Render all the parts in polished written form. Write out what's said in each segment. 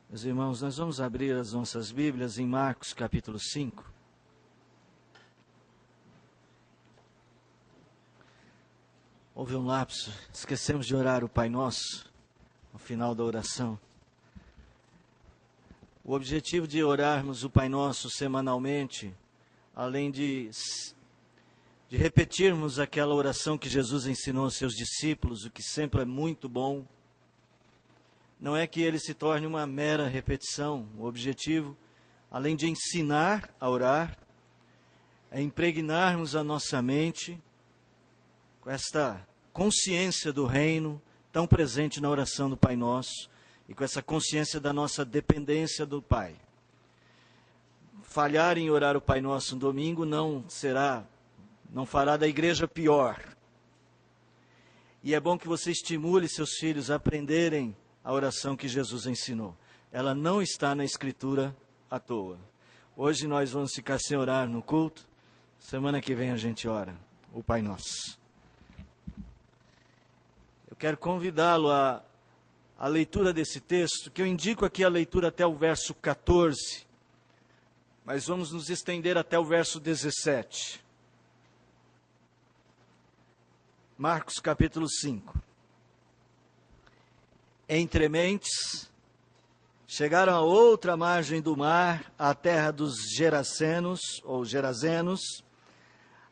Meus irmãos, nós vamos abrir as nossas Bíblias em Marcos capítulo 5. Houve um lapso, esquecemos de orar o Pai Nosso no final da oração. O objetivo de orarmos o Pai Nosso semanalmente, além de repetirmos aquela oração que Jesus ensinou aos seus discípulos, o que sempre é muito bom, não é que ele se torne uma mera repetição. O objetivo, além de ensinar a orar, é impregnarmos a nossa mente com esta consciência do reino tão presente na oração do Pai Nosso e com essa consciência da nossa dependência do Pai. Falhar em orar o Pai Nosso no domingo não fará da igreja pior. E é bom que você estimule seus filhos a aprenderem a oração que Jesus ensinou. Ela não está na Escritura à toa. Hoje nós vamos ficar sem orar no culto. Semana que vem a gente ora o Pai Nosso. Eu quero convidá-lo à leitura desse texto, que eu indico aqui a leitura até o verso 14. Mas vamos nos estender até o verso 17. Marcos capítulo 5. Entre mentes, chegaram a outra margem do mar, à terra dos Gerazenos.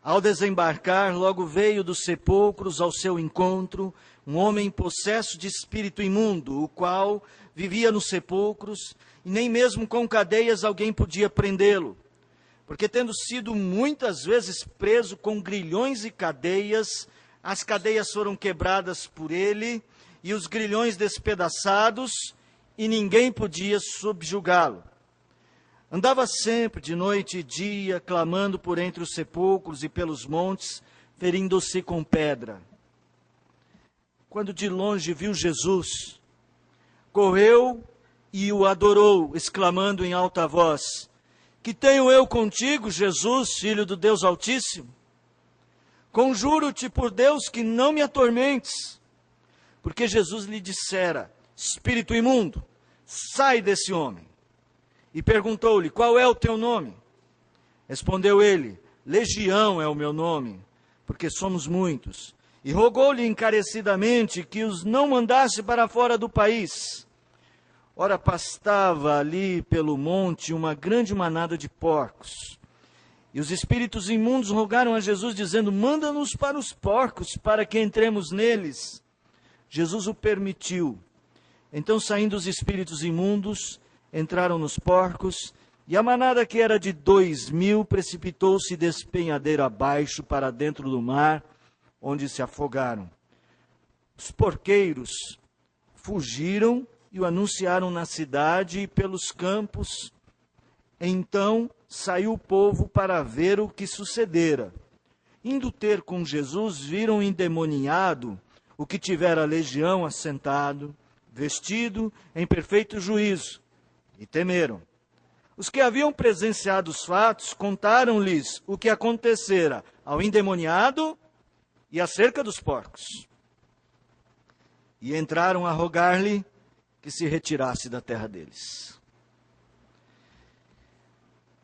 Ao desembarcar, logo veio dos sepulcros ao seu encontro um homem possesso de espírito imundo, o qual vivia nos sepulcros, e nem mesmo com cadeias alguém podia prendê-lo, porque tendo sido muitas vezes preso com grilhões e cadeias, as cadeias foram quebradas por ele, e os grilhões despedaçados, e ninguém podia subjugá-lo. Andava sempre, de noite e dia, clamando por entre os sepulcros e pelos montes, ferindo-se com pedra. Quando de longe viu Jesus, correu e o adorou, exclamando em alta voz: Que tenho eu contigo, Jesus, Filho do Deus Altíssimo? Conjuro-te por Deus que não me atormentes. Porque Jesus lhe dissera: Espírito imundo, sai desse homem. E perguntou-lhe: Qual é o teu nome? Respondeu ele: Legião é o meu nome, porque somos muitos. E rogou-lhe encarecidamente que os não mandasse para fora do país. Ora, pastava ali pelo monte uma grande manada de porcos. E os espíritos imundos rogaram a Jesus, dizendo: Manda-nos para os porcos, para que entremos neles. Jesus o permitiu. Então, saindo os espíritos imundos, entraram nos porcos, e a manada, que era de 2.000, precipitou-se despenhadeiro abaixo para dentro do mar, onde se afogaram. Os porqueiros fugiram e o anunciaram na cidade e pelos campos. Então saiu o povo para ver o que sucedera. Indo ter com Jesus, viram endemoniado o que tivera a legião assentado, vestido em perfeito juízo, e temeram. Os que haviam presenciado os fatos contaram-lhes o que acontecera ao endemoniado e acerca dos porcos. E entraram a rogar-lhe que se retirasse da terra deles.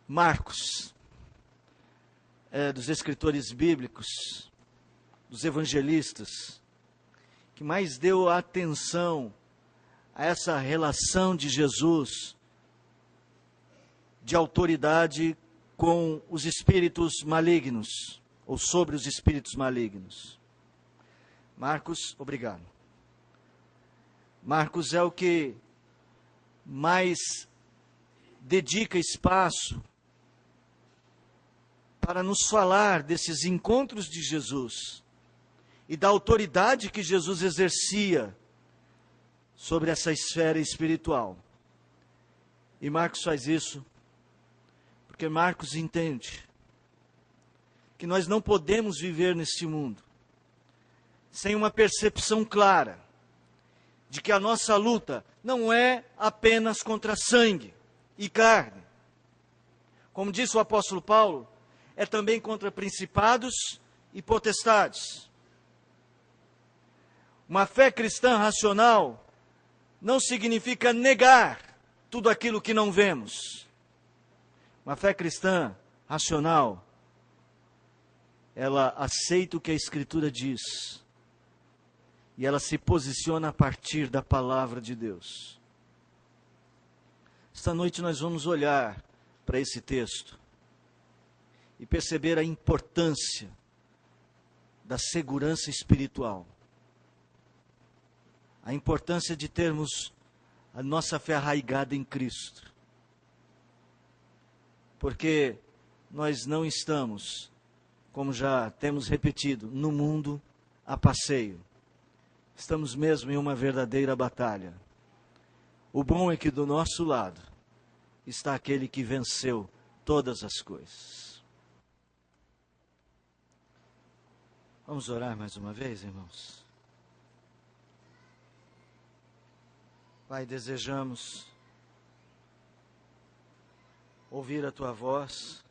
Marcos, dos escritores bíblicos, dos evangelistas, que mais deu atenção a essa relação de Jesus, de autoridade com os espíritos malignos, ou sobre os espíritos malignos. Marcos, obrigado. Marcos é o que mais dedica espaço para nos falar desses encontros de Jesus e da autoridade que Jesus exercia sobre essa esfera espiritual. E Marcos faz isso porque Marcos entende que nós não podemos viver neste mundo sem uma percepção clara de que a nossa luta não é apenas contra sangue e carne. Como disse o apóstolo Paulo, é também contra principados e potestades. Uma fé cristã racional não significa negar tudo aquilo que não vemos. Uma fé cristã racional, ela aceita o que a Escritura diz e ela se posiciona a partir da palavra de Deus. Esta noite nós vamos olhar para esse texto e perceber a importância da segurança espiritual, a importância de termos a nossa fé arraigada em Cristo, porque nós não estamos, como já temos repetido, no mundo a passeio. Estamos mesmo em uma verdadeira batalha. O bom é que do nosso lado está aquele que venceu todas as coisas. Vamos orar mais uma vez, irmãos? Pai, desejamos ouvir a Tua voz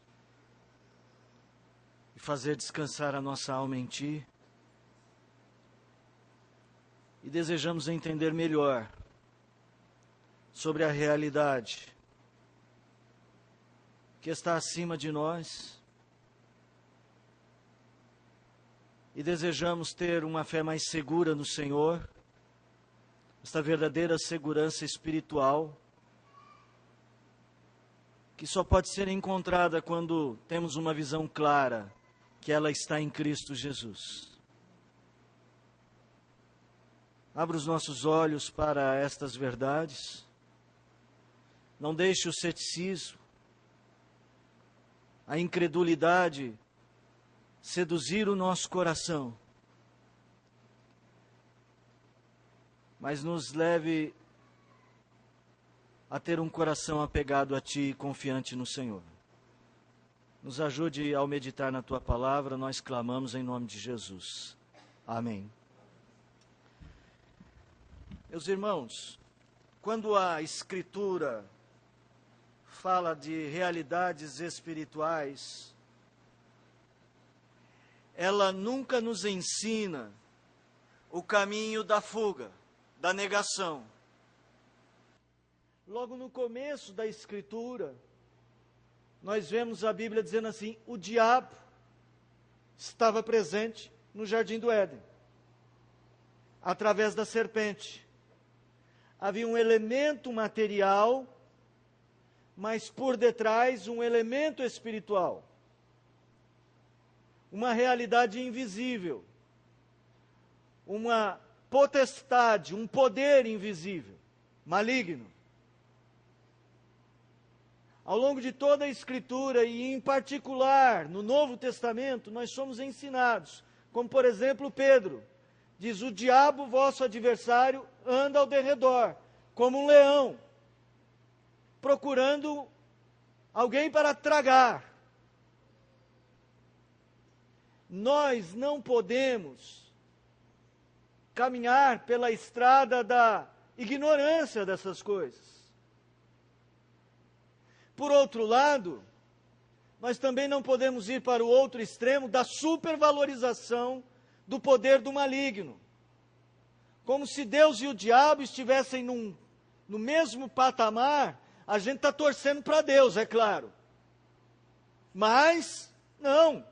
e fazer descansar a nossa alma em Ti. E desejamos entender melhor sobre a realidade que está acima de nós. E desejamos ter uma fé mais segura no Senhor, esta verdadeira segurança espiritual, que só pode ser encontrada quando temos uma visão clara que ela está em Cristo Jesus. Abra os nossos olhos para estas verdades. Não deixe o ceticismo, a incredulidade seduzir o nosso coração, mas nos leve a ter um coração apegado a Ti e confiante no Senhor. Nos ajude ao meditar na Tua palavra, nós clamamos em nome de Jesus. Amém. Meus irmãos, quando a Escritura fala de realidades espirituais, ela nunca nos ensina o caminho da fuga, da negação. Logo no começo da Escritura, nós vemos a Bíblia dizendo assim: o diabo estava presente no jardim do Éden, através da serpente. Havia um elemento material, mas por detrás um elemento espiritual. Uma realidade invisível. Uma potestade, um poder invisível, maligno. Ao longo de toda a Escritura, e em particular no Novo Testamento, nós somos ensinados, como por exemplo Pedro, diz: o diabo, vosso adversário, anda ao derredor, como um leão, procurando alguém para tragar. Nós não podemos caminhar pela estrada da ignorância dessas coisas. Por outro lado, nós também não podemos ir para o outro extremo da supervalorização do poder do maligno. Como se Deus e o diabo estivessem no mesmo patamar. A gente está torcendo para Deus, é claro. Mas, não.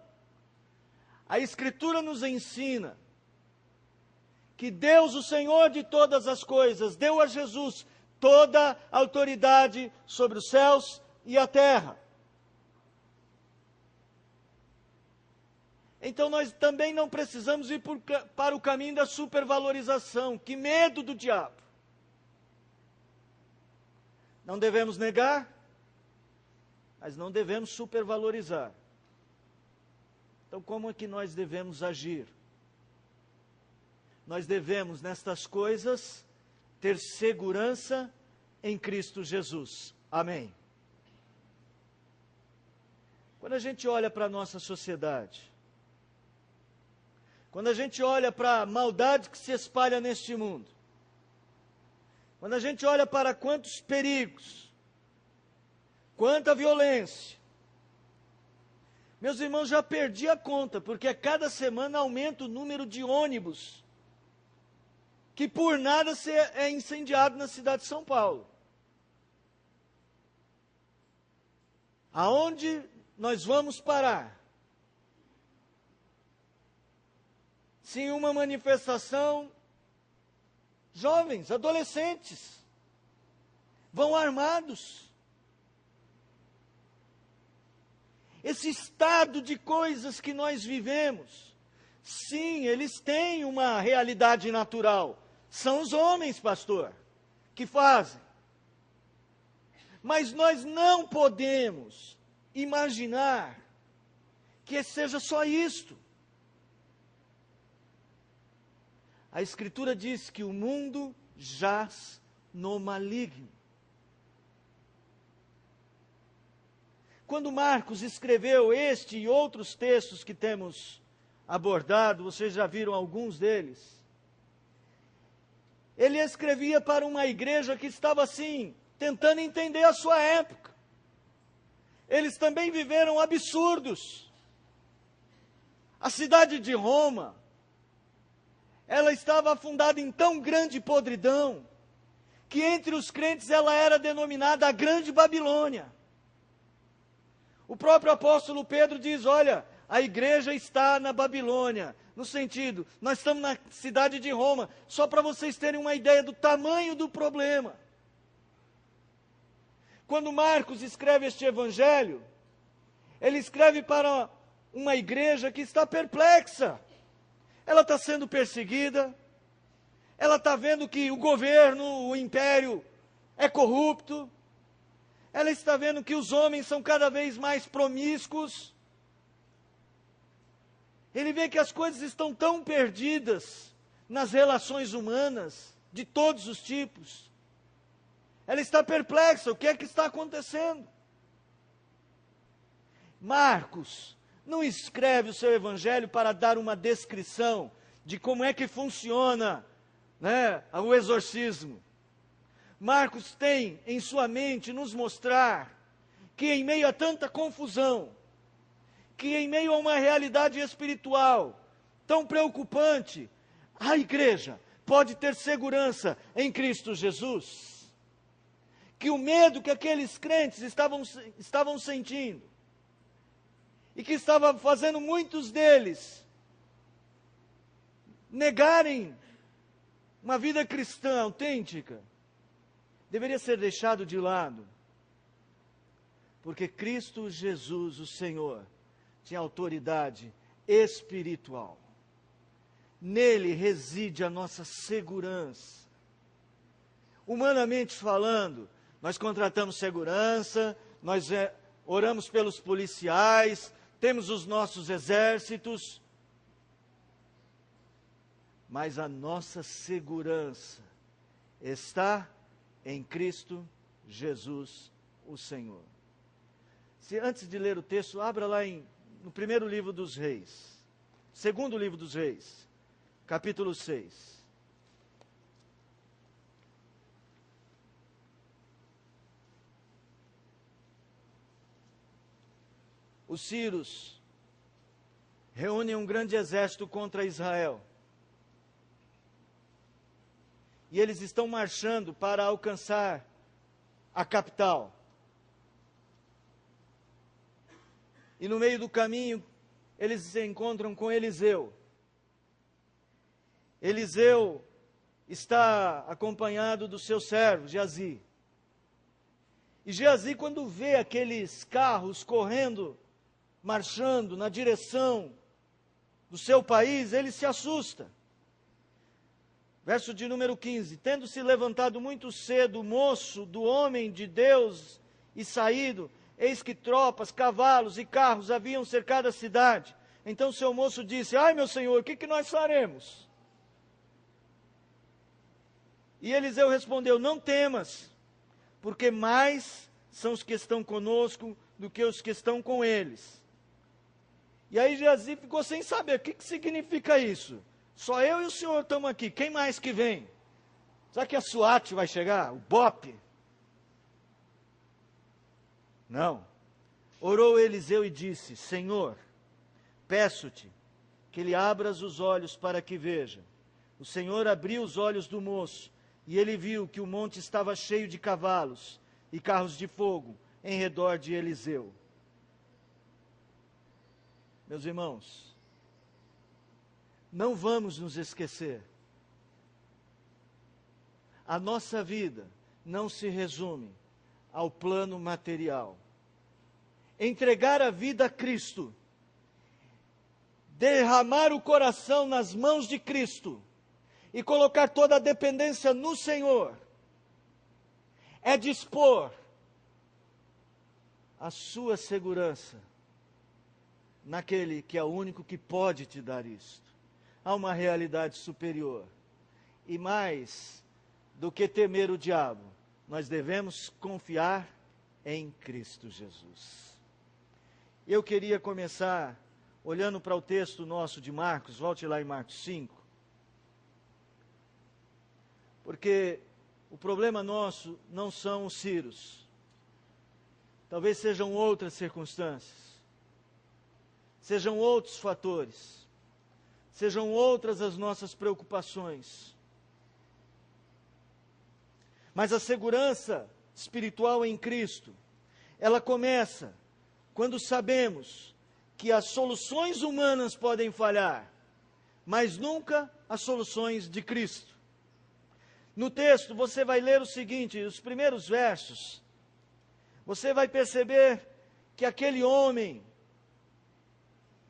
A Escritura nos ensina que Deus, o Senhor de todas as coisas, deu a Jesus toda a autoridade sobre os céus e a terra. Então nós também não precisamos ir para o caminho da supervalorização. Que medo do diabo! Não devemos negar, mas não devemos supervalorizar. Então, como é que nós devemos agir? Nós devemos, nestas coisas, ter segurança em Cristo Jesus. Amém. Quando a gente olha para a nossa sociedade, quando a gente olha para a maldade que se espalha neste mundo, quando a gente olha para quantos perigos, quanta violência, meus irmãos, já perdi a conta, porque a cada semana aumenta o número de ônibus que por nada é incendiado na cidade de São Paulo. Aonde nós vamos parar? Se em uma manifestação, jovens, adolescentes, vão armados. Esse estado de coisas que nós vivemos, sim, eles têm uma realidade natural. São os homens, pastor, que fazem. Mas nós não podemos imaginar que seja só isto. A Escritura diz que o mundo jaz no maligno. Quando Marcos escreveu este e outros textos que temos abordado, vocês já viram alguns deles, ele escrevia para uma igreja que estava assim, tentando entender a sua época. Eles também viveram absurdos. A cidade de Roma, ela estava afundada em tão grande podridão, que entre os crentes ela era denominada a Grande Babilônia. O próprio apóstolo Pedro diz, olha, a igreja está na Babilônia, no sentido, nós estamos na cidade de Roma, só para vocês terem uma ideia do tamanho do problema. Quando Marcos escreve este evangelho, ele escreve para uma igreja que está perplexa. Ela está sendo perseguida, ela está vendo que o governo, o império é corrupto, ela está vendo que os homens são cada vez mais promíscuos. Ele vê que as coisas estão tão perdidas nas relações humanas, de todos os tipos. Ela está perplexa, o que é que está acontecendo? Marcos não escreve o seu evangelho para dar uma descrição de como é que funciona, o exorcismo. Marcos tem em sua mente nos mostrar que em meio a tanta confusão, que em meio a uma realidade espiritual tão preocupante, a igreja pode ter segurança em Cristo Jesus. Que o medo que aqueles crentes estavam sentindo, e que estava fazendo muitos deles negarem uma vida cristã autêntica, deveria ser deixado de lado, porque Cristo Jesus, o Senhor, tinha autoridade espiritual. Nele reside a nossa segurança. Humanamente falando, nós contratamos segurança, nós oramos pelos policiais, temos os nossos exércitos, mas a nossa segurança está em Cristo Jesus, o Senhor. Se antes de ler o texto, abra lá no primeiro livro dos Reis, segundo livro dos Reis, capítulo 6. Os sírios reúnem um grande exército contra Israel. E eles estão marchando para alcançar a capital. E no meio do caminho, eles se encontram com Eliseu. Eliseu está acompanhado do seu servo, Geazi. E Geazi, quando vê aqueles carros correndo, marchando na direção do seu país, ele se assusta. Verso de número 15, tendo se levantado muito cedo o moço do homem de Deus e saído, eis que tropas, cavalos e carros haviam cercado a cidade. Então seu moço disse, ai meu senhor, o que nós faremos? E Eliseu respondeu, não temas, porque mais são os que estão conosco do que os que estão com eles. E aí Geazi ficou sem saber, o que significa isso? Só eu e o senhor estamos aqui, quem mais que vem? Será que a SWAT vai chegar? O BOP? Não. Orou Eliseu e disse, Senhor, peço-te que lhe abras os olhos para que veja. O Senhor abriu os olhos do moço, e ele viu que o monte estava cheio de cavalos e carros de fogo, em redor de Eliseu. Meus irmãos, não vamos nos esquecer. A nossa vida não se resume ao plano material. Entregar a vida a Cristo, derramar o coração nas mãos de Cristo e colocar toda a dependência no Senhor, é dispor a sua segurança naquele que é o único que pode te dar isto. Há uma realidade superior. E mais do que temer o diabo, nós devemos confiar em Cristo Jesus. Eu queria começar olhando para o texto nosso de Marcos, volte lá em Marcos 5, porque o problema nosso não são os Círios, talvez sejam outras circunstâncias, sejam outros fatores, sejam outras as nossas preocupações. Mas a segurança espiritual em Cristo, ela começa quando sabemos que as soluções humanas podem falhar, mas nunca as soluções de Cristo. No texto você vai ler o seguinte, os primeiros versos, você vai perceber que aquele homem,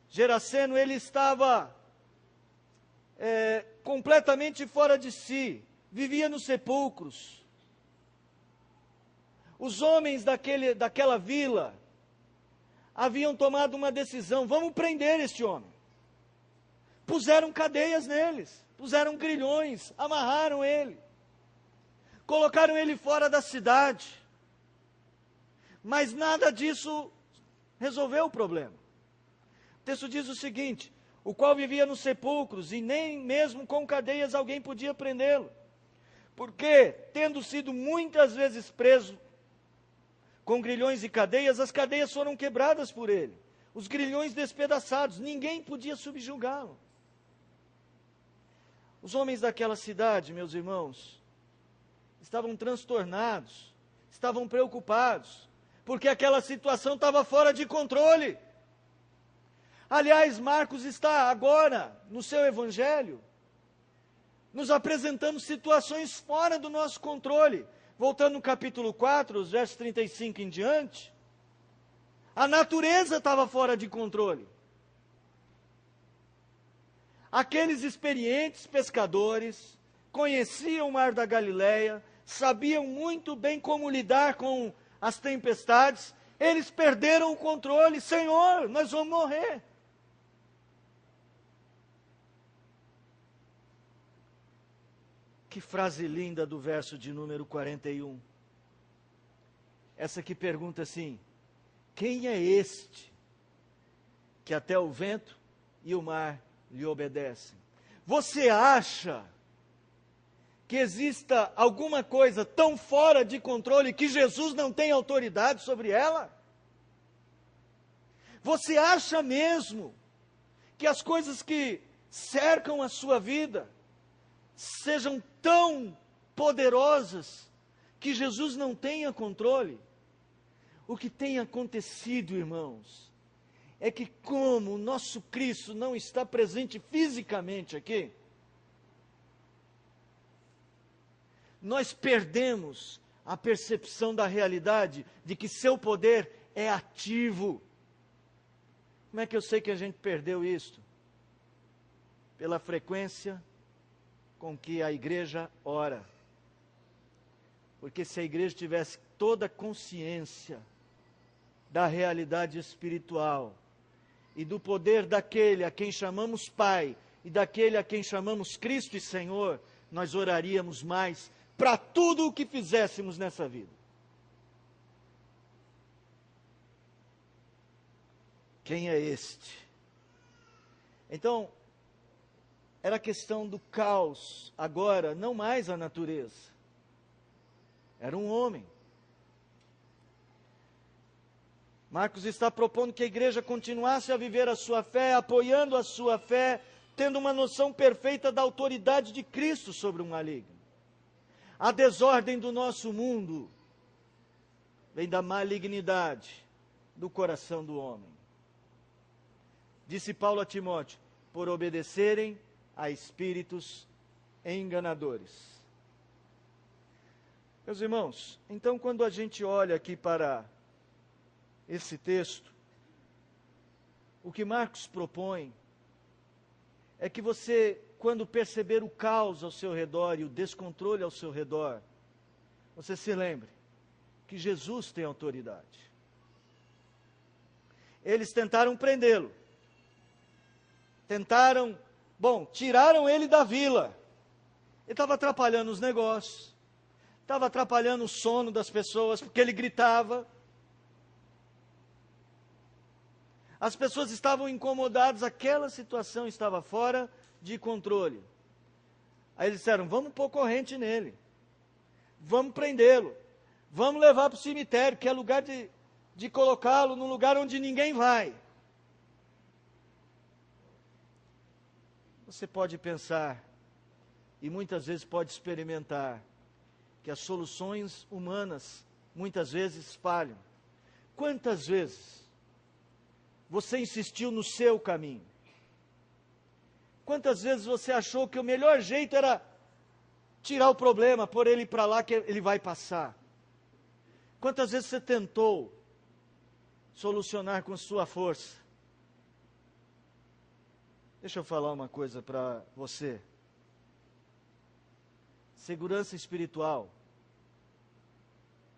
Geraseno, ele estava completamente fora de si, vivia nos sepulcros. Os homens daquela vila haviam tomado uma decisão: vamos prender este homem. Puseram cadeias neles, puseram grilhões, amarraram ele, colocaram ele fora da cidade. Mas nada disso resolveu o problema. O texto diz o seguinte: o qual vivia nos sepulcros, e nem mesmo com cadeias alguém podia prendê-lo, porque, tendo sido muitas vezes preso com grilhões e cadeias, as cadeias foram quebradas por ele, os grilhões despedaçados, ninguém podia subjugá-lo. Os homens daquela cidade, meus irmãos, estavam transtornados, estavam preocupados, porque aquela situação estava fora de controle. Aliás, Marcos está agora, no seu evangelho, nos apresentando situações fora do nosso controle. Voltando no capítulo 4, os versos 35 em diante, a natureza estava fora de controle. Aqueles experientes pescadores conheciam o mar da Galileia, sabiam muito bem como lidar com as tempestades, eles perderam o controle. Senhor, nós vamos morrer. Que frase linda do verso de número 41. Essa que pergunta assim: quem é este que até o vento e o mar lhe obedecem? Você acha que exista alguma coisa tão fora de controle que Jesus não tem autoridade sobre ela? Você acha mesmo que as coisas que cercam a sua vida sejam tão poderosas que Jesus não tenha controle? O que tem acontecido, irmãos, é que como o nosso Cristo não está presente fisicamente aqui, nós perdemos a percepção da realidade de que seu poder é ativo. Como é que eu sei que a gente perdeu isto? Pela frequência com que a igreja ora. Porque se a igreja tivesse toda a consciência da realidade espiritual e do poder daquele a quem chamamos Pai e daquele a quem chamamos Cristo e Senhor, nós oraríamos mais para tudo o que fizéssemos nessa vida. Quem é este? Então, era questão do caos, agora, não mais a natureza. Era um homem. Marcos está propondo que a igreja continuasse a viver a sua fé, apoiando a sua fé, tendo uma noção perfeita da autoridade de Cristo sobre o maligno. A desordem do nosso mundo vem da malignidade do coração do homem. Disse Paulo a Timóteo, por obedecerem a espíritos enganadores. Meus irmãos, então quando a gente olha aqui para esse texto, o que Marcos propõe é que você, quando perceber o caos ao seu redor e o descontrole ao seu redor, você se lembre que Jesus tem autoridade. Eles tentaram prendê-lo. Tiraram ele da vila. Ele estava atrapalhando os negócios. Estava atrapalhando o sono das pessoas, porque ele gritava. As pessoas estavam incomodadas, aquela situação estava fora de controle. Aí eles disseram, vamos pôr corrente nele. Vamos prendê-lo. Vamos levar para o cemitério, que é lugar de colocá-lo num lugar onde ninguém vai. Você pode pensar, e muitas vezes pode experimentar, que as soluções humanas muitas vezes falham. Quantas vezes você insistiu no seu caminho? Quantas vezes você achou que o melhor jeito era tirar o problema, pôr ele para lá que ele vai passar? Quantas vezes você tentou solucionar com sua força? Deixa eu falar uma coisa para você. Segurança espiritual,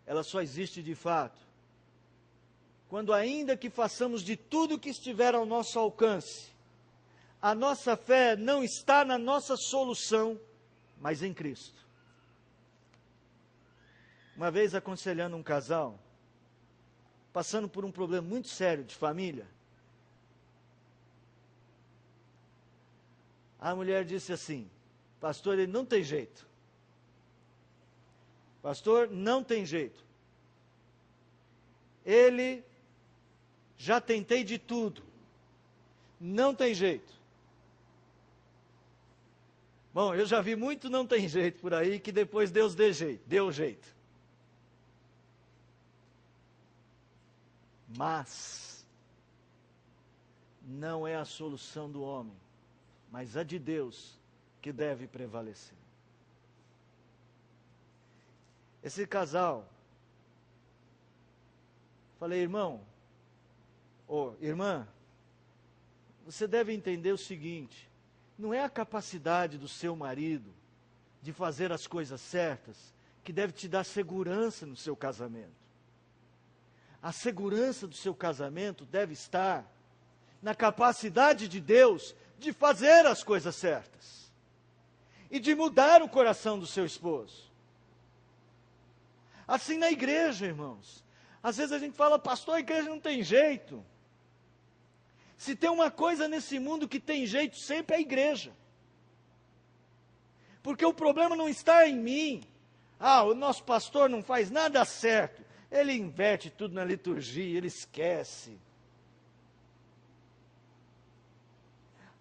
ela só existe de fato quando, ainda que façamos de tudo que estiver ao nosso alcance, a nossa fé não está na nossa solução, mas em Cristo. Uma vez aconselhando um casal, passando por um problema muito sério de família, a mulher disse assim, pastor, ele não tem jeito. Pastor, não tem jeito. Ele, já tentei de tudo. Não tem jeito. Bom, eu já vi muito não tem jeito por aí, que depois Deus deu jeito. Mas, não é a solução do homem, mas a de Deus que deve prevalecer. Esse casal, falei, irmão, ou irmã, você deve entender o seguinte, não é a capacidade do seu marido de fazer as coisas certas que deve te dar segurança no seu casamento. A segurança do seu casamento deve estar na capacidade de Deus de fazer as coisas certas e de mudar o coração do seu esposo. Assim na igreja, irmãos. Às vezes a gente fala, pastor, a igreja não tem jeito. Se tem uma coisa nesse mundo que tem jeito sempre é a igreja. Porque o problema não está em mim. O nosso pastor não faz nada certo. Ele inverte tudo na liturgia, ele esquece.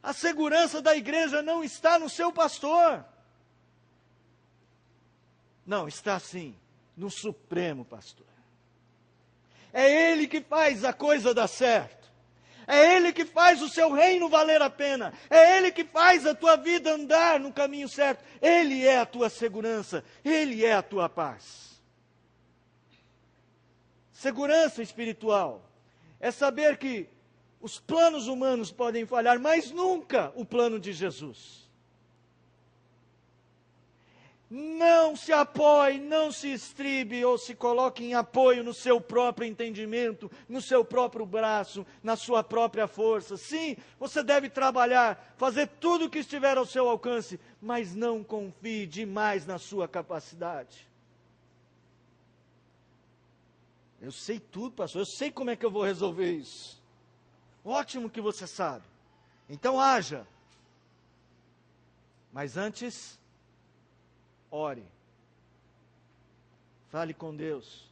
A segurança da igreja não está no seu pastor. Não, está sim no Supremo Pastor. É Ele que faz a coisa dar certo. É Ele que faz o seu reino valer a pena. É Ele que faz a tua vida andar no caminho certo. Ele é a tua segurança. Ele é a tua paz. Segurança espiritual é saber que os planos humanos podem falhar, mas nunca o plano de Jesus. Não se apoie, não se estribe ou se coloque em apoio no seu próprio entendimento, no seu próprio braço, na sua própria força. Sim, você deve trabalhar, fazer tudo o que estiver ao seu alcance, mas não confie demais na sua capacidade. Eu sei tudo, pastor, eu sei como é que eu vou resolver isso. Ótimo que você sabe. Então haja. Mas antes, ore. Fale com Deus.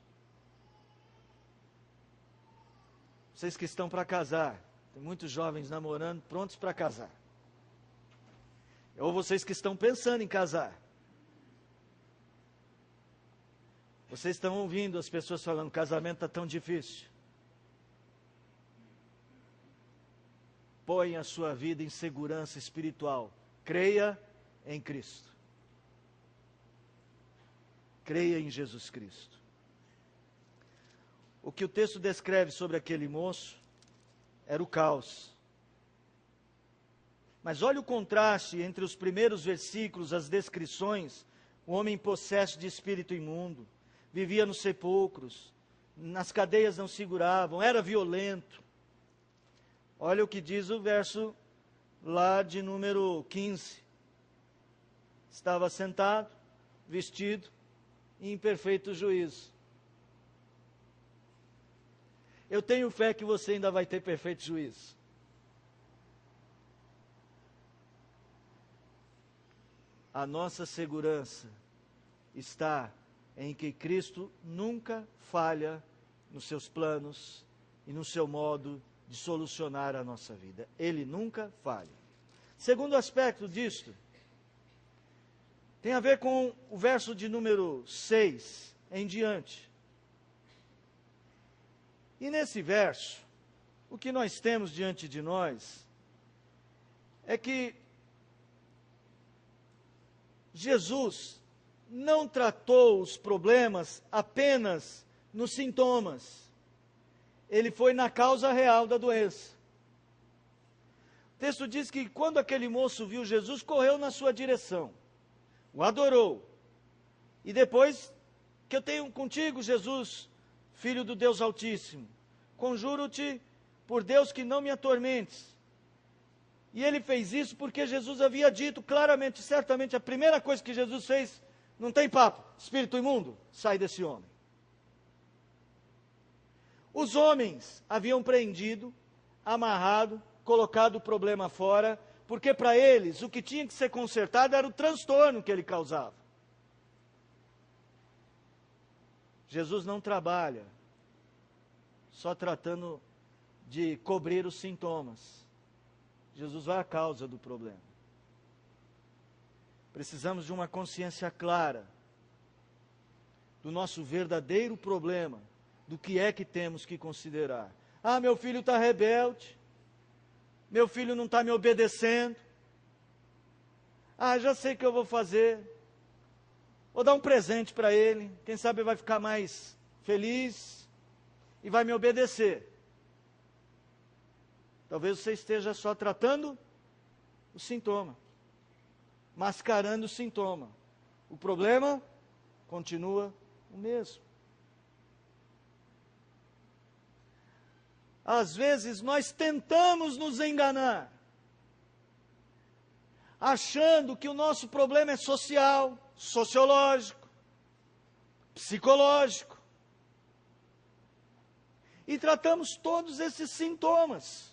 Vocês que estão para casar, tem muitos jovens namorando, prontos para casar. Ou vocês que estão pensando em casar. Vocês estão ouvindo as pessoas falando, o casamento está tão difícil. Põe a sua vida em segurança espiritual. Creia em Cristo. Creia em Jesus Cristo. O que o texto descreve sobre aquele moço era o caos. Mas olha o contraste entre os primeiros versículos, as descrições. O homem possesso de espírito imundo, vivia nos sepulcros, nas cadeias não seguravam, era violento. Olha o que diz o verso lá de número 15. Estava sentado, vestido, em perfeito juízo. Eu tenho fé que você ainda vai ter perfeito juízo. A nossa segurança está em que Cristo nunca falha nos seus planos e no seu modo de solucionar a nossa vida. Ele nunca falha. Segundo aspecto disto, tem a ver com o verso de número 6 em diante. E nesse verso, o que nós temos diante de nós é que Jesus não tratou os problemas apenas nos sintomas. Ele foi na causa real da doença. O texto diz que quando aquele moço viu Jesus, correu na sua direção, o adorou. E depois, que eu tenho contigo, Jesus, Filho do Deus Altíssimo, conjuro-te por Deus que não me atormentes. E ele fez isso porque Jesus havia dito claramente, certamente, a primeira coisa que Jesus fez, não tem papo, espírito imundo, sai desse homem. Os homens haviam prendido, amarrado, colocado o problema fora, porque para eles o que tinha que ser consertado era o transtorno que ele causava. Jesus não trabalha só tratando de cobrir os sintomas. Jesus vai à causa do problema. Precisamos de uma consciência clara do nosso verdadeiro problema, do que é que temos que considerar. Ah, meu filho está rebelde, meu filho não está me obedecendo. Ah, já sei o que eu vou fazer. Vou dar um presente para ele, quem sabe ele vai ficar mais feliz e vai me obedecer. Talvez você esteja só tratando o sintoma, mascarando o sintoma. O problema continua o mesmo. Às vezes nós tentamos nos enganar, achando que o nosso problema é social, sociológico, psicológico. E tratamos todos esses sintomas.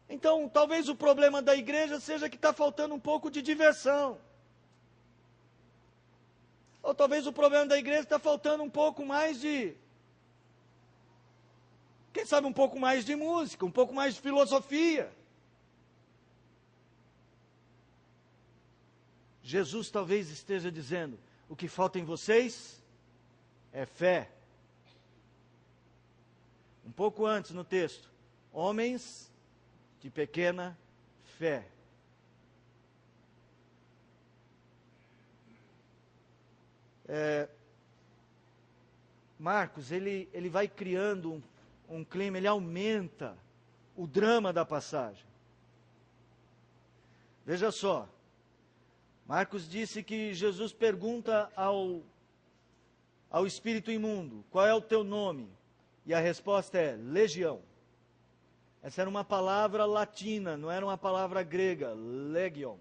Então, talvez o problema da igreja seja que está faltando um pouco de diversão. Ou talvez o problema da igreja está faltando um pouco mais de... Quem sabe um pouco mais de música, um pouco mais de filosofia. Jesus talvez esteja dizendo, o que falta em vocês é fé. Um pouco antes no texto, homens de pequena fé. Marcos, ele vai criando um clima, ele aumenta o drama da passagem. Veja só, Marcos disse que Jesus pergunta ao espírito imundo, qual é o teu nome? E a resposta é, legião. Essa era uma palavra latina, não era uma palavra grega, legion.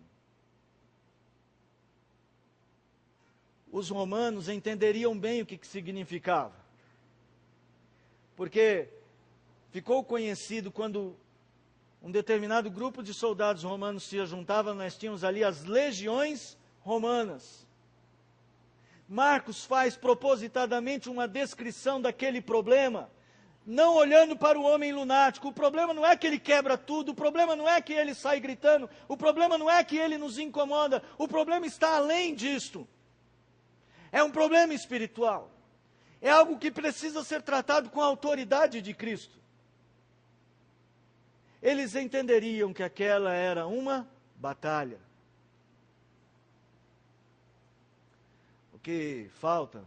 Os romanos entenderiam bem o que significava. Porque ficou conhecido quando um determinado grupo de soldados romanos se juntava, nós tínhamos ali as legiões romanas. Marcos faz propositadamente uma descrição daquele problema, não olhando para o homem lunático. O problema não é que ele quebra tudo, o problema não é que ele sai gritando, o problema não é que ele nos incomoda, o problema está além disto. É um problema espiritual. É algo que precisa ser tratado com a autoridade de Cristo. Eles entenderiam que aquela era uma batalha. O que falta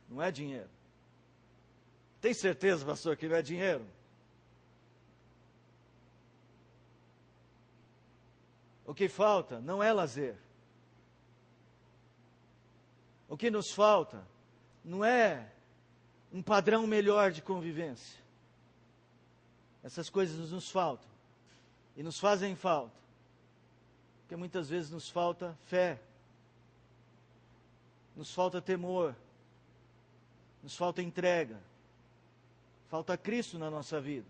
não é dinheiro. Tem certeza, pastor, que não é dinheiro? O que falta não é lazer. O que nos falta não é um padrão melhor de convivência. Essas coisas nos faltam. E nos fazem falta. Porque muitas vezes nos falta fé. Nos falta temor. Nos falta entrega. Falta Cristo na nossa vida.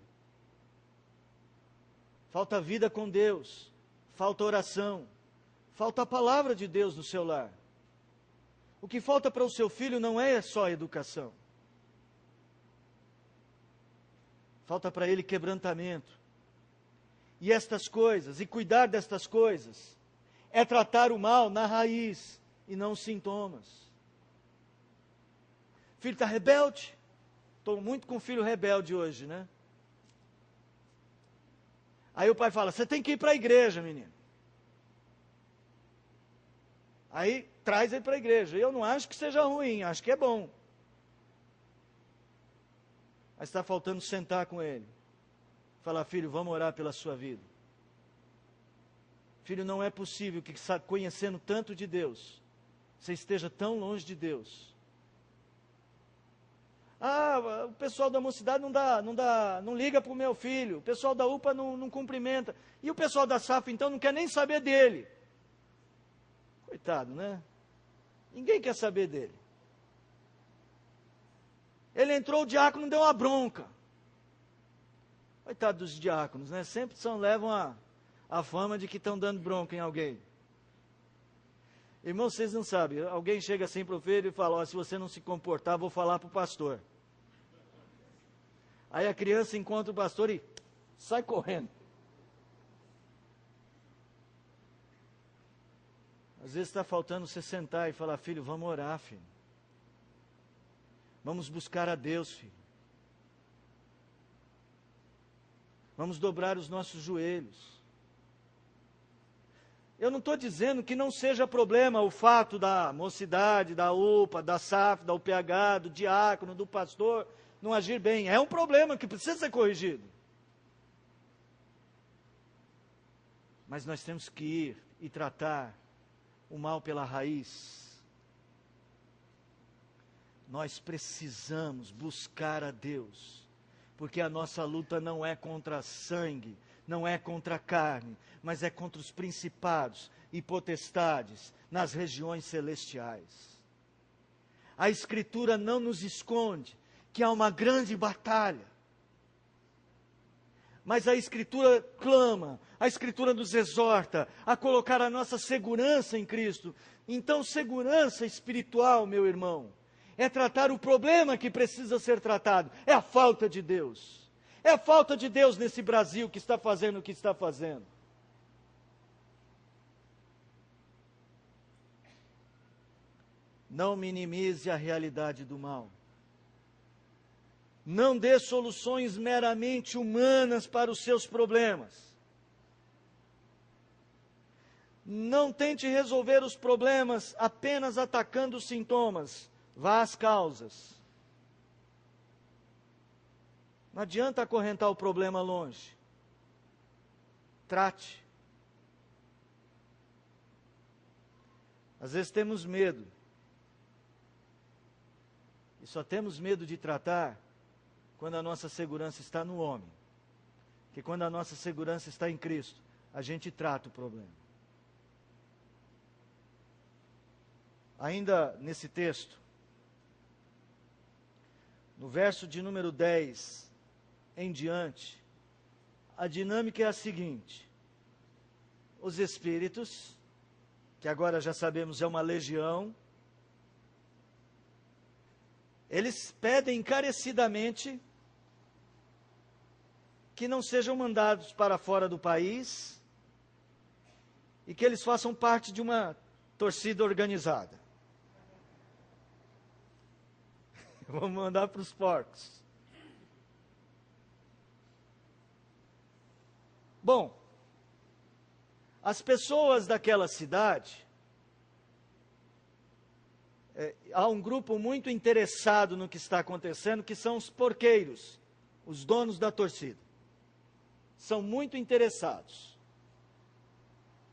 Falta vida com Deus. Falta oração. Falta a palavra de Deus no seu lar. O que falta para o seu filho não é só educação. Falta para ele quebrantamento. E estas coisas, e cuidar destas coisas, é tratar o mal na raiz e não os sintomas. Filho está rebelde? Estou muito com filho rebelde hoje, né? Aí o pai fala, você tem que ir para a igreja, menino. Aí traz ele para a igreja. Eu não acho que seja ruim, acho que é bom. Mas está faltando sentar com ele. Falar, filho, vamos orar pela sua vida. Filho, não é possível que conhecendo tanto de Deus, você esteja tão longe de Deus. Ah, o pessoal da mocidade não liga para o meu filho. O pessoal da UPA não cumprimenta. E o pessoal da SAF, então, não quer nem saber dele. Coitado, né? Ninguém quer saber dele. Ele entrou, o diácono deu uma bronca. Coitado dos diáconos, né? Sempre levam a fama de que estão dando bronca em alguém. Irmãos, vocês não sabem. Alguém chega assim para o filho e fala, se você não se comportar, vou falar para o pastor. Aí a criança encontra o pastor e sai correndo. Às vezes está faltando você sentar e falar, filho, vamos orar, filho. Vamos buscar a Deus, filho. Vamos dobrar os nossos joelhos. Eu não estou dizendo que não seja problema o fato da mocidade, da UPA, da SAF, da UPH, do diácono, do pastor não agir bem. É um problema que precisa ser corrigido. Mas nós temos que ir e tratar o mal pela raiz. Nós precisamos buscar a Deus, porque a nossa luta não é contra sangue, não é contra a carne, mas é contra os principados e potestades nas regiões celestiais. A Escritura não nos esconde que há uma grande batalha, mas a Escritura clama, a Escritura nos exorta a colocar a nossa segurança em Cristo. Então, segurança espiritual, meu irmão, é tratar o problema que precisa ser tratado, é a falta de Deus. É a falta de Deus nesse Brasil que está fazendo o que está fazendo. Não minimize a realidade do mal. Não dê soluções meramente humanas para os seus problemas. Não tente resolver os problemas apenas atacando os sintomas. Vá às causas. Não adianta acorrentar o problema longe. Trate. Às vezes temos medo. E só temos medo de tratar quando a nossa segurança está no homem. Porque quando a nossa segurança está em Cristo, a gente trata o problema. Ainda nesse texto, no verso de número 10 em diante, a dinâmica é a seguinte: os espíritos, que agora já sabemos é uma legião, eles pedem encarecidamente que não sejam mandados para fora do país e que eles façam parte de uma torcida organizada. Vamos mandar para os porcos. Bom, as pessoas daquela cidade, há um grupo muito interessado no que está acontecendo, que são os porqueiros, os donos da torcida. São muito interessados.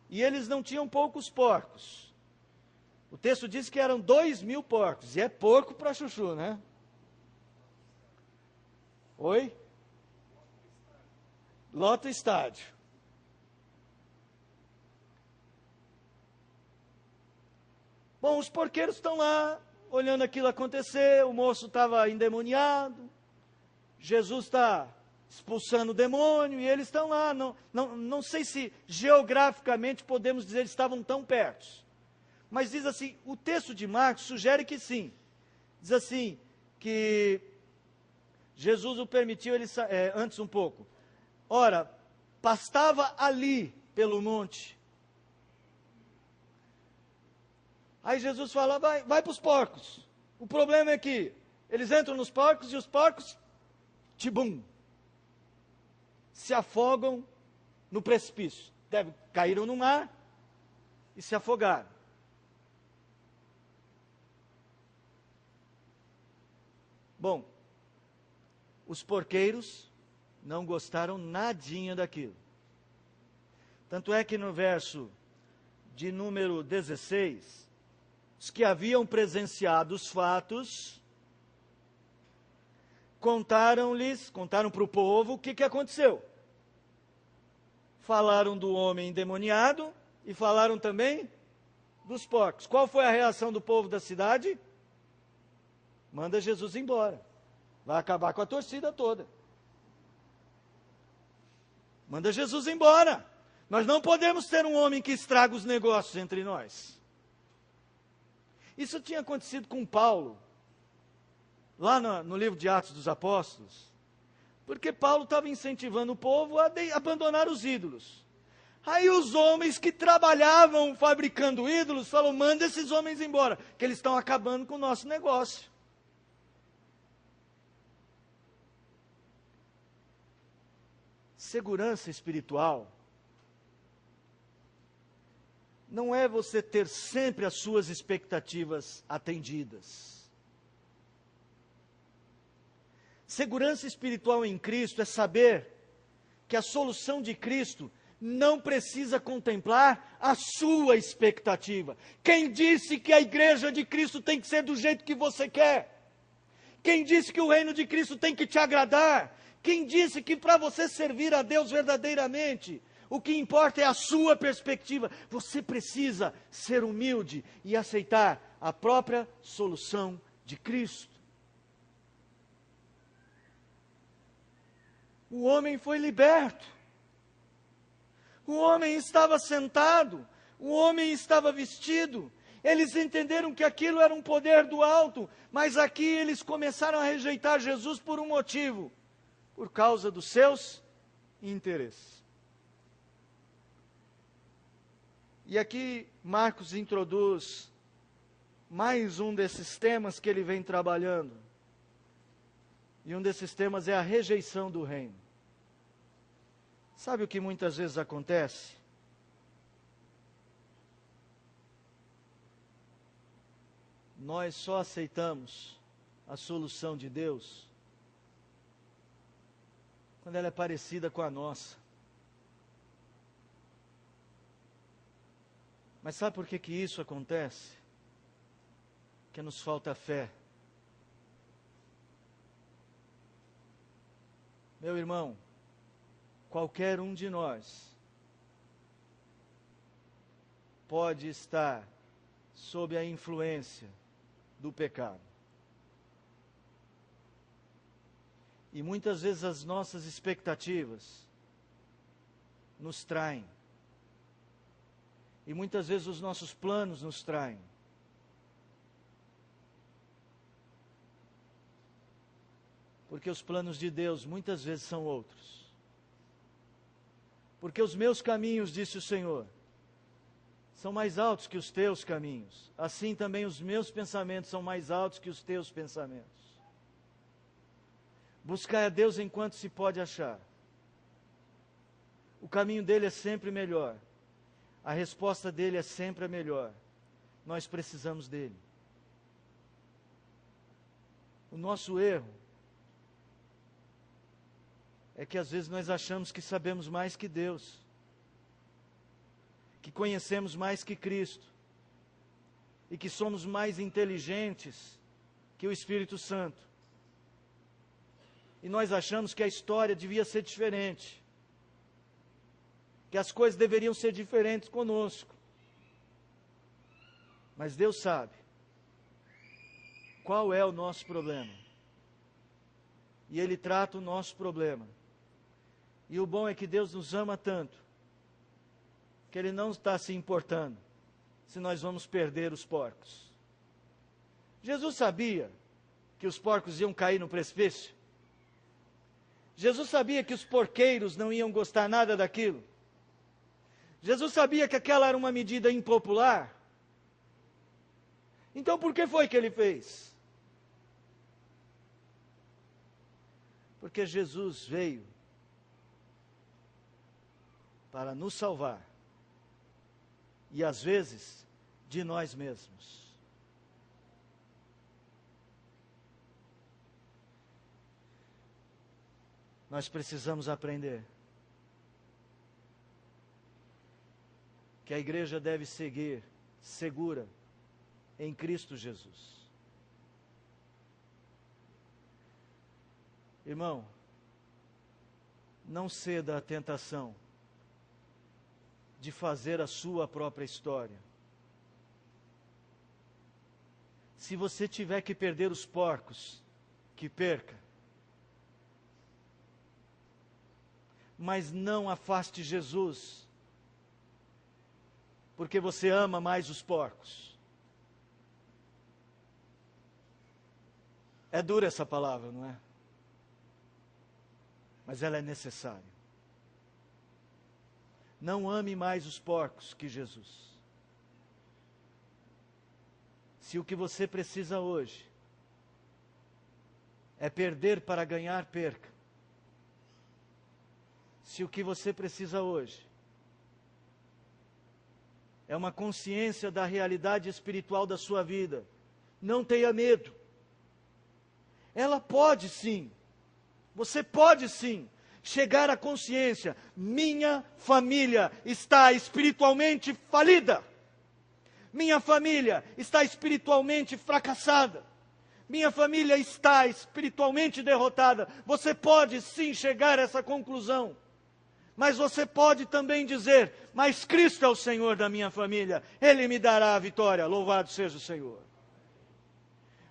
E eles não tinham poucos porcos. O texto diz que eram 2.000 porcos, e é porco para chuchu, né? Oi? Lota o estádio. Bom, os porqueiros estão lá, olhando aquilo acontecer, o moço estava endemoniado, Jesus está expulsando o demônio, e eles estão lá, não sei se geograficamente podemos dizer que estavam tão perto, mas diz assim, o texto de Marcos sugere que sim, diz assim, que Jesus o permitiu, antes um pouco, ora, pastava ali, pelo monte. Aí Jesus fala, vai para os porcos. O problema é que eles entram nos porcos e os porcos, tibum, se afogam no precipício. Caíram no mar e se afogaram. Bom, os porqueiros não gostaram nadinha daquilo. Tanto é que no verso de número 16, os que haviam presenciado os fatos, contaram para o povo o que aconteceu. Falaram do homem endemoniado e falaram também dos porcos. Qual foi a reação do povo da cidade? Manda Jesus embora. Vai acabar com a torcida toda. Manda Jesus embora. Nós não podemos ter um homem que estraga os negócios entre nós. Isso tinha acontecido com Paulo, lá no livro de Atos dos Apóstolos, porque Paulo estava incentivando o povo a abandonar os ídolos. Aí os homens que trabalhavam fabricando ídolos falaram, manda esses homens embora, que eles estão acabando com o nosso negócio. Segurança espiritual não é você ter sempre as suas expectativas atendidas. Segurança espiritual em Cristo é saber que a solução de Cristo não precisa contemplar a sua expectativa. Quem disse que a igreja de Cristo tem que ser do jeito que você quer? Quem disse que o reino de Cristo tem que te agradar? Quem disse que para você servir a Deus verdadeiramente, o que importa é a sua perspectiva. Você precisa ser humilde e aceitar a própria solução de Cristo. O homem foi liberto. O homem estava sentado. O homem estava vestido. Eles entenderam que aquilo era um poder do alto, mas aqui eles começaram a rejeitar Jesus por um motivo, por causa dos seus interesses. E aqui Marcos introduz mais um desses temas que ele vem trabalhando. E um desses temas é a rejeição do reino. Sabe o que muitas vezes acontece? Nós só aceitamos a solução de Deus quando ela é parecida com a nossa. Mas sabe por que isso acontece? Porque nos falta fé. Meu irmão, qualquer um de nós pode estar sob a influência do pecado. E muitas vezes as nossas expectativas nos traem. E muitas vezes os nossos planos nos traem. Porque os planos de Deus muitas vezes são outros. Porque os meus caminhos, disse o Senhor, são mais altos que os teus caminhos. Assim também os meus pensamentos são mais altos que os teus pensamentos. Buscar a Deus enquanto se pode achar. O caminho dele é sempre melhor. A resposta dele é sempre a melhor. Nós precisamos dele. O nosso erro é que às vezes nós achamos que sabemos mais que Deus, que conhecemos mais que Cristo, e que somos mais inteligentes que o Espírito Santo. E nós achamos que a história devia ser diferente, que as coisas deveriam ser diferentes conosco. Mas Deus sabe qual é o nosso problema. E Ele trata o nosso problema. E o bom é que Deus nos ama tanto, que Ele não está se importando se nós vamos perder os porcos. Jesus sabia que os porcos iam cair no precipício. Jesus sabia que os porqueiros não iam gostar nada daquilo. Jesus sabia que aquela era uma medida impopular. Então por que foi que Ele fez? Porque Jesus veio para nos salvar, e às vezes de nós mesmos. Nós precisamos aprender que a igreja deve seguir segura em Cristo Jesus. Irmão, não ceda à tentação de fazer a sua própria história. Se você tiver que perder os porcos, que perca. Mas não afaste Jesus, porque você ama mais os porcos. É dura essa palavra, não é? Mas ela é necessária. Não ame mais os porcos que Jesus. Se o que você precisa hoje é perder para ganhar, perca. Se o que você precisa hoje é uma consciência da realidade espiritual da sua vida, não tenha medo. Ela pode sim, você pode sim chegar à consciência: minha família está espiritualmente falida, minha família está espiritualmente fracassada, minha família está espiritualmente derrotada. Você pode sim chegar a essa conclusão, mas você pode também dizer: mas Cristo é o Senhor da minha família, Ele me dará a vitória, louvado seja o Senhor.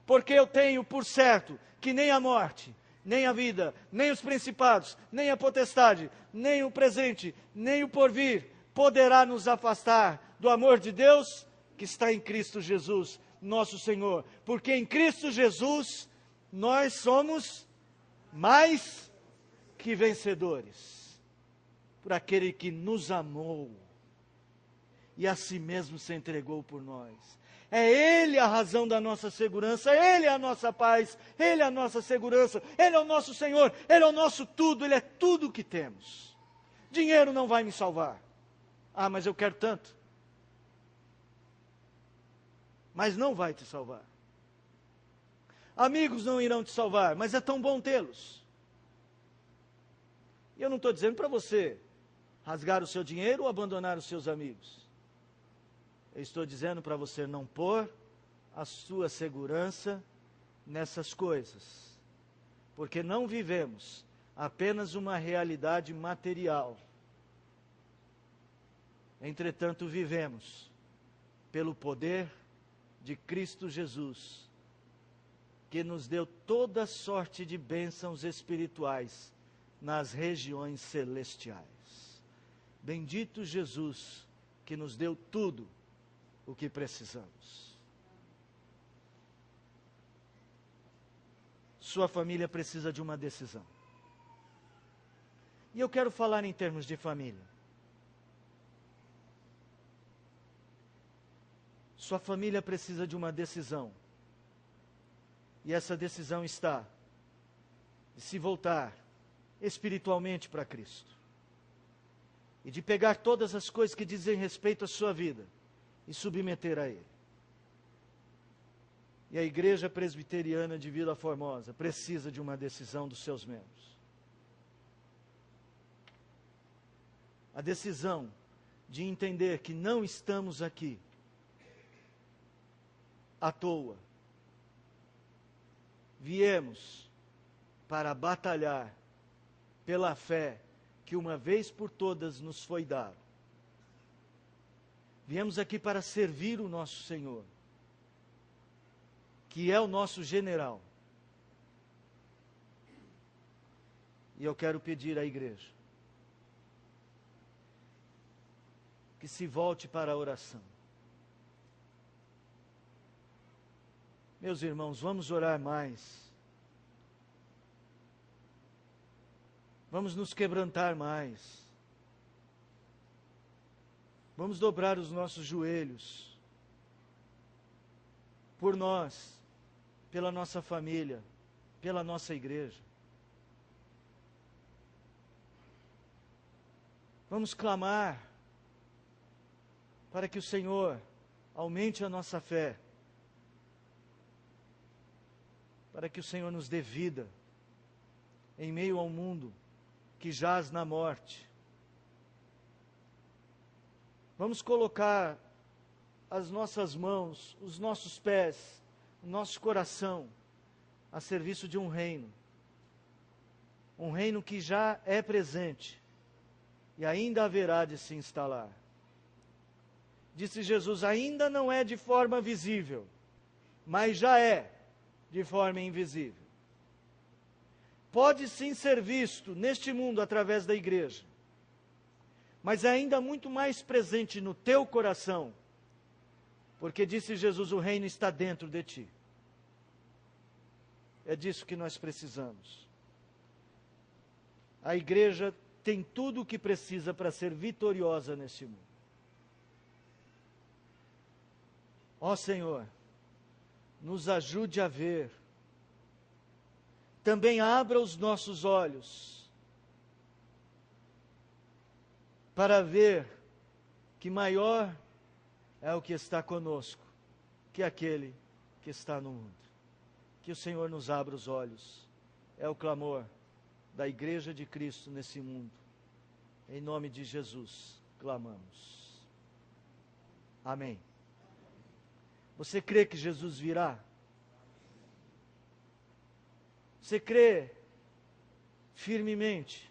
Porque eu tenho por certo que nem a morte, nem a vida, nem os principados, nem a potestade, nem o presente, nem o porvir poderá nos afastar do amor de Deus que está em Cristo Jesus, nosso Senhor. Porque em Cristo Jesus nós somos mais que vencedores, por aquele que nos amou e a si mesmo se entregou por nós. É Ele a razão da nossa segurança, Ele é a nossa paz, Ele é a nossa segurança, Ele é o nosso Senhor, Ele é o nosso tudo, Ele é tudo o que temos. Dinheiro não vai me salvar. Ah, mas eu quero tanto. Mas não vai te salvar. Amigos não irão te salvar, mas é tão bom tê-los. E eu não estou dizendo para você rasgar o seu dinheiro ou abandonar os seus amigos. Eu estou dizendo para você não pôr a sua segurança nessas coisas. Porque não vivemos apenas uma realidade material. Entretanto, vivemos pelo poder de Cristo Jesus, que nos deu toda sorte de bênçãos espirituais nas regiões celestiais. Bendito Jesus, que nos deu tudo o que precisamos. Sua família precisa de uma decisão. E eu quero falar em termos de família. Sua família precisa de uma decisão. E essa decisão está de se voltar espiritualmente para Cristo e de pegar todas as coisas que dizem respeito à sua vida e submeter a Ele. E a Igreja Presbiteriana de Vila Formosa precisa de uma decisão dos seus membros. A decisão de entender que não estamos aqui à toa. Viemos para batalhar pela fé que uma vez por todas nos foi dada. Viemos aqui para servir o nosso Senhor, que é o nosso general. E eu quero pedir à igreja que se volte para a oração. Meus irmãos, vamos orar mais. Vamos nos quebrantar mais. Vamos dobrar os nossos joelhos. Por nós, pela nossa família, pela nossa igreja. Vamos clamar para que o Senhor aumente a nossa fé, para que o Senhor nos dê vida em meio ao mundo que jaz na morte. Vamos colocar as nossas mãos, os nossos pés, o nosso coração a serviço de um reino que já é presente e ainda haverá de se instalar. Disse Jesus, ainda não é de forma visível, mas já é de forma invisível. Pode sim ser visto neste mundo através da igreja, mas é ainda muito mais presente no teu coração, porque disse Jesus, o reino está dentro de ti. É disso que nós precisamos. A igreja tem tudo o que precisa para ser vitoriosa neste mundo. Ó Senhor, nos ajude a ver. Também abra os nossos olhos para ver que maior é o que está conosco que aquele que está no mundo. Que o Senhor nos abra os olhos. É o clamor da Igreja de Cristo nesse mundo. Em nome de Jesus, clamamos. Amém. Você crê que Jesus virá? Você crê firmemente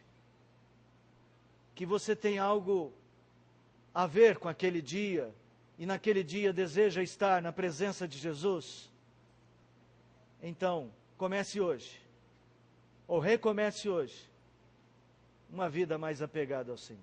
que você tem algo a ver com aquele dia e naquele dia deseja estar na presença de Jesus? Então, comece hoje, ou recomece hoje, uma vida mais apegada ao Senhor.